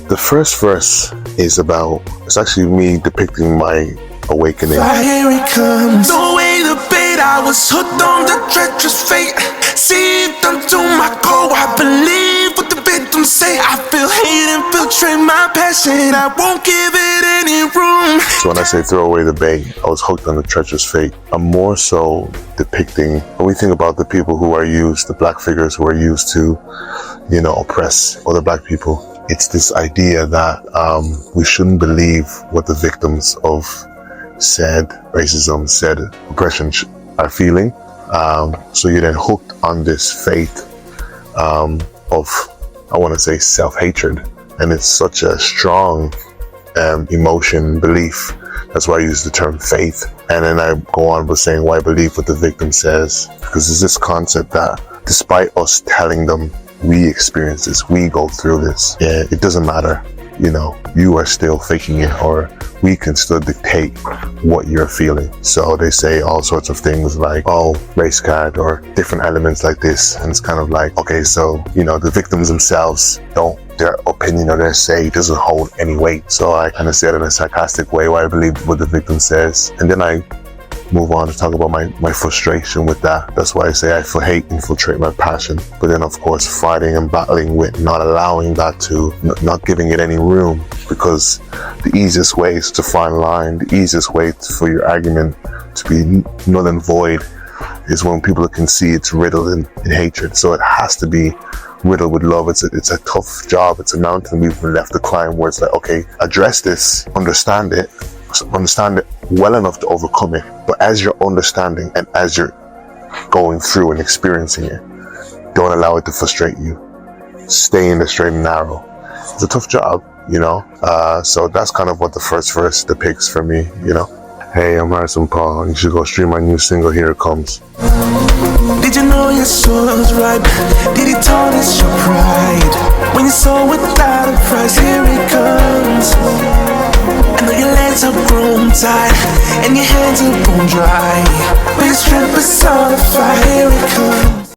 The first verse is it's actually me depicting my awakening. Here it comes. The way the bait, I was hooked on the treacherous fate. See it unto my core. I believe what the victims say. I feel hate infiltrate my passion. I won't give it any room. So when I say throw away the bait, I was hooked on the treacherous fate. I'm more so depicting, when we think about the people who are used, the black figures who are used to, oppress other black people, it's this idea that we shouldn't believe what the victims of said racism, said oppression are feeling. So you're then hooked on this faith of, I want to say, self-hatred. And it's such a strong emotion, belief. That's why I use the term faith. And then I go on with saying why I believe what the victim says. Because there's this concept that despite us telling them we experience this, we go through this, it doesn't matter. You are still faking it, or we can still dictate what you're feeling. So they say all sorts of things like, race card, or different elements like this. And it's kind of like, okay, so, the victims themselves their opinion or their say doesn't hold any weight. So I kind of say it in a sarcastic way, why I believe what the victim says. And then I move on to talk about my frustration with that. That's why I say I feel hate infiltrate my passion. But then, of course, fighting and battling with not allowing that to, not giving it any room, because the easiest way is to find line, the easiest way for your argument to be null and void is when people can see it's riddled in hatred. So it has to be riddled with love. It's a tough job. It's a mountain we've been left to climb, where it's like, okay, address this, understand it well enough to overcome it. But as you're understanding and as you're going through and experiencing it, don't allow it to frustrate you. Stay in the straight and narrow. It's a tough job, so that's kind of what the first verse depicts for me. Hey, I'm Harrison Paul, and you should go stream my new single, Here It Comes. Did you know your soul was ripe? Did it tarnish your pride? When you saw without a price, here it comes. I know your legs are grown tight and your hands are bone dry, but your strength is solidified. Here it comes.